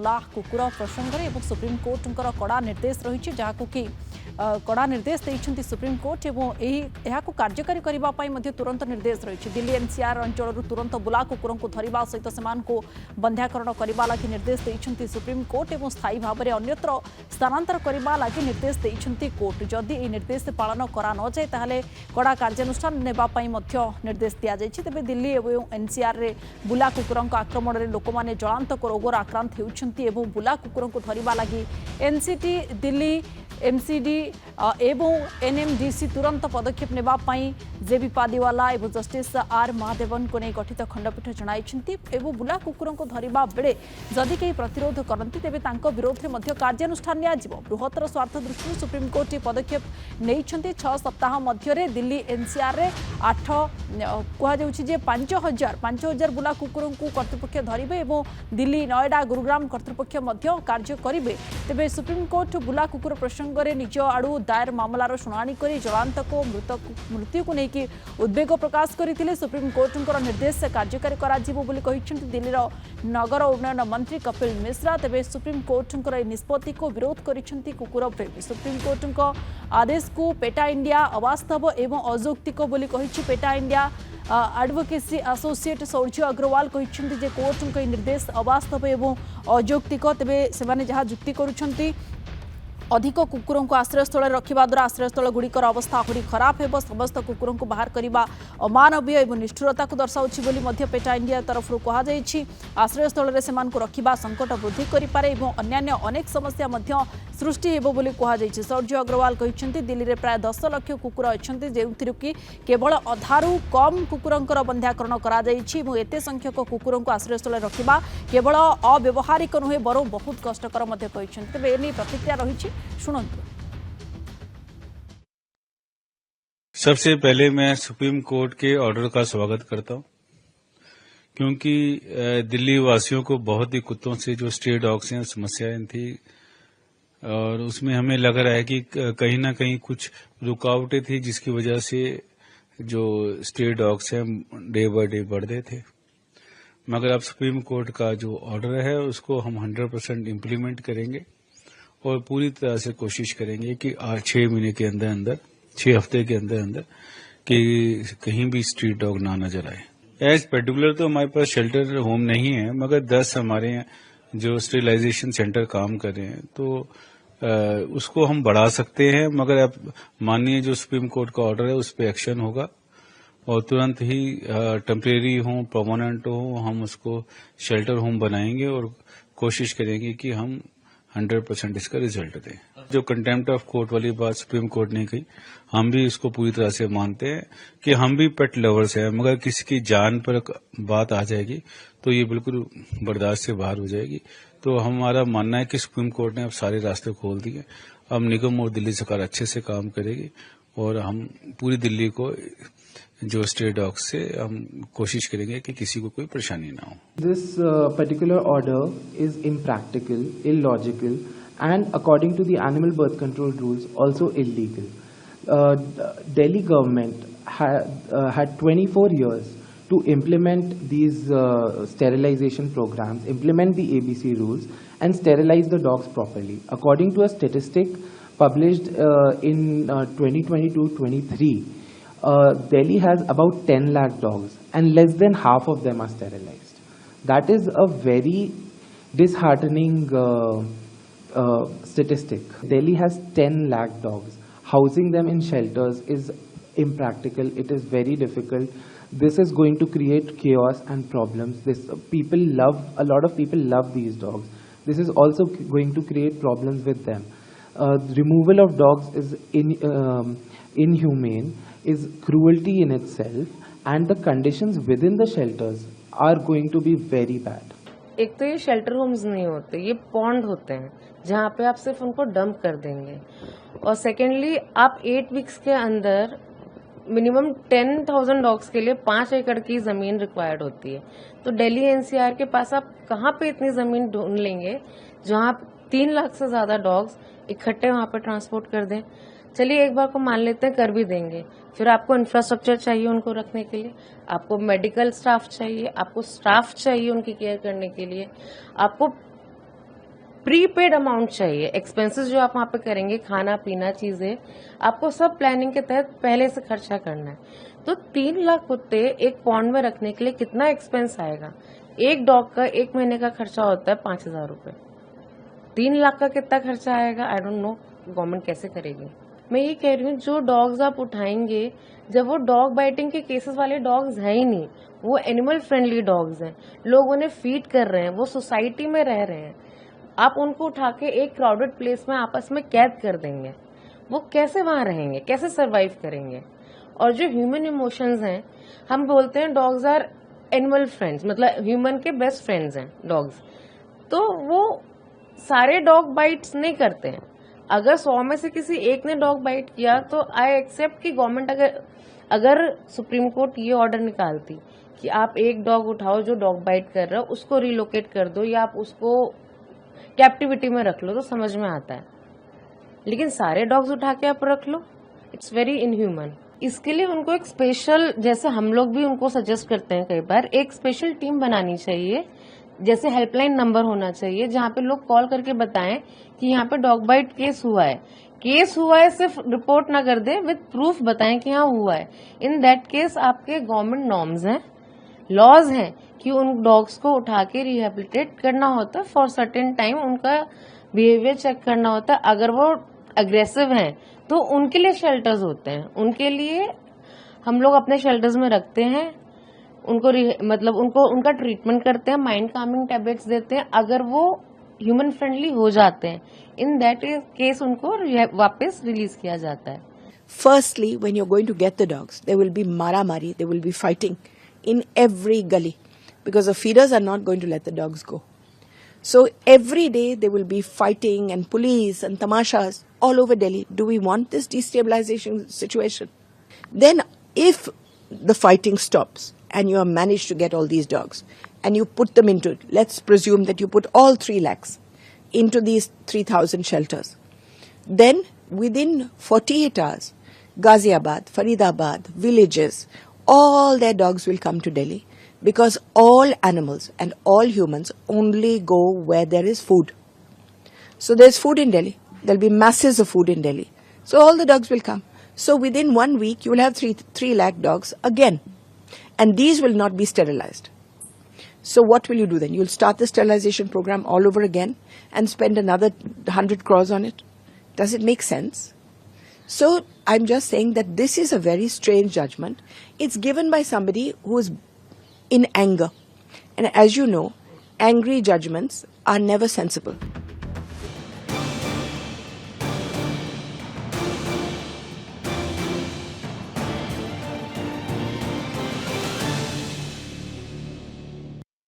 बुला कुकुर प्रसंग में सुप्रीम कोर्ट कड़ा निर्देश रही जहां कि कड़ा निर्देश देइछन्ति सुप्रीम कोर्ट एवं कार्यकारी करने तुरंत निर्देश रही दिल्ली एनसीआर अंचल तुरंत बुला कुकुर को धरवा सहित से बंध्याकरण करने लगी निर्देश देइछन्ति सुप्रीम कोर्ट और स्थायी भाव में अन्यत्र स्थानांतर करने लगी निर्देश देइछन्ति कोर्ट जदि यह निर्देश पालन करा न जाए ताहले कड़ा कार्यानुष्ठान नेबापई निर्देश दि जाइछि। तेबे दिल्ली और एनसीआर रे बुला कुकुर आक्रमण में लोक मैंने जलांतक रोगर आक्रांत होउछन्ति एवं बुला कुकुर को धरवा लगी एनसीटी दिल्ली एमसीडी एवं एनएमडीसी तुरंत पदक्षेप नेबापई जेबी पादीवाला एवं जस्टिस आर महादेवन को नहीं गठित खंडपीठ जणाइछन्ति एवं बुला कुकुर को धरवा बेले जदि कहीं प्रतिरोध करती तेबे तांको विरोध में कार्यानुष्ठान नियाजिबो। बृहत्तर स्वार्थ दृष्टि सुप्रीम कोर्ट पदक्षेप नहीं 6 सप्ताह मध्य दिल्ली एनसीआर रे 8 कहुचे 5000 बुला कुकुर को कर्तृपक्ष धरवे और दिल्ली नोएडा गुरुग्राम कर्तृपक्ष कार्य करेंगे। तेबे सुप्रीम कोर्ट बुला कुकुर प्रसंग में निज आड़ू दायर मामलार शुणाणी कर जलांतक मृत्यु को लेकिन उद्वेग प्रकाश करते सुप्रीम कोर्ट निर्देश कार्यकारी कर दिल्लीर नगर उन्नयन मंत्री कपिल मिश्रा। तेबे सुप्रीम कोर्ट निष्पत्ति को विरोध कर कुकुर प्रेमी सुप्रीम कोर्ट आदेश को पेटा इंडिया अवास्तव एवं अजौक्तिक पेटा इंडिया एडवोकेसी एसोसिएट सौर्य अग्रवाल कहते कोर्ट निर्देश अवास्तव एवं अजौक्तिक। तेबे से जहाँ जुक्ति करुछंती अधिक कुकुर को आश्रयस्थल रखा द्वारा आश्रयस्थल गुड़िकर अवस्था आहरी खराब हो समस्त कुकुर को बाहर करने अमानवीय और निष्ठुरता को दर्शाऊँगी पेटा इंडिया तरफ कहुई आश्रयस्थल में से रखा संकट वृद्धि करे अन्य अनेक समस्या सृष्टि कहुई। सौर्य अग्रवाल कहते दिल्ली में प्राय 10 लाख कुकुर अच्छा जो कि केवल अधारू कम कुकुर बंध्याकरण करते संख्यक कुकुर को आश्रयस्थल रखा केवल अव्यवहारिक नुहे बर बहुत कष्टकर तेज एने प्रतिक्रिया रही सुनंतु। सबसे पहले मैं सुप्रीम कोर्ट के ऑर्डर का स्वागत करता हूं क्योंकि दिल्ली वासियों को बहुत ही कुत्तों से जो स्ट्रे डॉग्स हैं समस्याएं थी और उसमें हमें लग रहा है कि कहीं ना कहीं कुछ रुकावटें थी जिसकी वजह से जो स्ट्रे डॉग्स हैं डे बाय डे बढ़ते थे। मगर अब सुप्रीम कोर्ट का जो ऑर्डर है उसको हम 100% इम्प्लीमेंट करेंगे और पूरी तरह से कोशिश करेंगे कि 6 महीने के अंदर अंदर 6 हफ्ते के अंदर अंदर कि कहीं भी स्ट्रीट डॉग ना नजर आए। एज पर्टिकुलर तो हमारे पास शेल्टर होम नहीं है मगर 10 हमारे जो स्टेरिलाइजेशन सेंटर काम कर रहे हैं तो उसको हम बढ़ा सकते हैं। मगर अब माननीय जो सुप्रीम कोर्ट का ऑर्डर है उस पर एक्शन होगा और तुरंत ही टेम्परेरी हो परमानेंट हो हम उसको शेल्टर होम बनाएंगे और कोशिश करेंगे कि हम 100% इसका रिजल्ट दें। जो कंटेम्प्ट ऑफ कोर्ट वाली बात सुप्रीम कोर्ट ने कही हम भी इसको पूरी तरह से मानते हैं कि हम भी पेट लवर्स हैं मगर किसी की जान पर बात आ जाएगी तो ये बिल्कुल बर्दाश्त से बाहर हो जाएगी। तो हमारा मानना है कि सुप्रीम कोर्ट ने अब सारे रास्ते खोल दिए। अब निगम और दिल्ली सरकार अच्छे से काम करेगी और हम पूरी दिल्ली को जो स्ट्रे डॉग से हम कोशिश करेंगे कि किसी को कोई परेशानी ना हो। This particular order is impractical, illogical, and according to the animal birth control rules, also illegal. Delhi government had 24 years to implement these sterilization programs, implement the ABC rules, and sterilize the dogs properly. According to a statistic published in 2022-23. Delhi has about 10 lakh dogs and less than half of them are sterilized. That is a very disheartening statistic. Delhi has 10 lakh dogs. Housing them in shelters is impractical. It is very difficult. This is going to create chaos and problems. A lot of people love these dogs. This is also going to create problems with them. Removal of dogs is inhumane, is cruelty in itself, and the conditions within the shelters are going to be very bad. एक तो ये shelter homes नहीं होते, ये pond होते हैं जहाँ पे आप सिर्फ उनको डंप कर देंगे। और सेकेंडली आप 8 वीक्स के अंदर मिनिमम 10,000 डॉग्स के लिए 5 एकड़ की जमीन रिक्वायर्ड होती है। तो दिल्ली एनसीआर के पास आप कहाँ पे इतनी जमीन ढूंढ लेंगे जहाँ आप 3 लाख से ज्यादा डॉग्स इकट्ठे वहाँ पे ट्रांसपोर्ट कर दें। चलिए एक बार को मान लेते हैं कर भी देंगे, फिर आपको इंफ्रास्ट्रक्चर चाहिए उनको रखने के लिए, आपको मेडिकल स्टाफ चाहिए, आपको स्टाफ चाहिए उनकी केयर करने के लिए, आपको प्रीपेड अमाउंट चाहिए। एक्सपेंसेस जो आप वहाँ पे करेंगे, खाना पीना चीजें, आपको सब प्लानिंग के तहत पहले से खर्चा करना है। तो 3 लाख कुत्ते एक पॉन्ड में रखने के लिए कितना एक्सपेंस आएगा? एक डॉग का 1 महीने का खर्चा होता है 5,000 रुपए। 3 लाख का कितना खर्चा आएगा? आई डोंट नो गवर्नमेंट कैसे करेगी। मैं ये कह रही हूँ, जो डॉग्स आप उठाएंगे, जब वो डॉग बाइटिंग के केसेस वाले डॉग्स हैं ही नहीं, वो एनिमल फ्रेंडली डॉग्स हैं, लोग उन्हें फीड कर रहे हैं, वो सोसाइटी में रह रहे हैं, आप उनको उठा के एक क्राउडेड प्लेस में आपस में कैद कर देंगे, वो कैसे वहां रहेंगे, कैसे सरवाइव करेंगे? और जो ह्यूमन इमोशंस हैं, हम बोलते हैं डॉग्स आर एनिमल फ्रेंड्स, मतलब ह्यूमन के बेस्ट फ्रेंड्स हैं डॉग्स, तो वो सारे डॉग बाइट्स नहीं करते हैं। अगर 100 में से किसी एक ने डॉग बाइट किया तो आई एक्सेप्ट कि गवर्नमेंट अगर सुप्रीम कोर्ट ये ऑर्डर निकालती कि आप एक डॉग उठाओ जो डॉग बाइट कर रहा है, उसको रिलोकेट कर दो या आप उसको कैप्टिविटी में रख लो, तो समझ में आता है। लेकिन सारे डॉग्स उठा के आप रख लो, इट्स वेरी इनह्यूमन। इसके लिए उनको एक स्पेशल, जैसे हम लोग भी उनको सजेस्ट करते हैं कई बार, एक स्पेशल टीम बनानी चाहिए, जैसे हेल्पलाइन नंबर होना चाहिए जहां पे लोग कॉल करके बताएं कि यहाँ पे डॉग बाइट केस हुआ है। केस हुआ है सिर्फ रिपोर्ट ना कर दे, विद प्रूफ बताएं कि हाँ हुआ है। इन दैट केस आपके गवर्नमेंट नॉर्म्स हैं, लॉज हैं कि उन डॉग्स को उठा के रिहेबिलिटेट करना होता है फॉर सर्टेन टाइम, उनका बिहेवियर चेक करना होता है। अगर वो अग्रेसिव हैं तो उनके लिए शेल्टर्स होते हैं, उनके लिए हम लोग अपने शेल्टर्स में रखते हैं, उनको मतलब उनका ट्रीटमेंट करते हैं, माइंड कामिंग टैबलेट्स देते हैं। अगर वो ह्यूमन फ्रेंडली हो जाते हैं, इन दैट केस उनको वापस रिलीज किया जाता है। Firstly, when you're going to get the dogs, there will be mara-mari, there will be fighting in every gully because the feeders are not going to let the dogs go. So every day there will be fighting and police and tamashas all over Delhi. Do we want this destabilization situation? Then if the fighting stops and you have managed to get all these dogs and you put them into, let's presume that you put all 3 lakhs into these 3,000 shelters, then within 48 hours, Ghaziabad, Faridabad, villages, all their dogs will come to Delhi because all animals and all humans only go where there is food. So there's food in Delhi. There'll be masses of food in Delhi. So all the dogs will come. So within 1 week, you will have 3 lakh dogs again. And these will not be sterilized. So what will you do then? You'll start the sterilization program all over again and spend another 100 crores on it. Does it make sense? So I'm just saying that this is a very strange judgment. It's given by somebody who is in anger. And as you know, angry judgments are never sensible.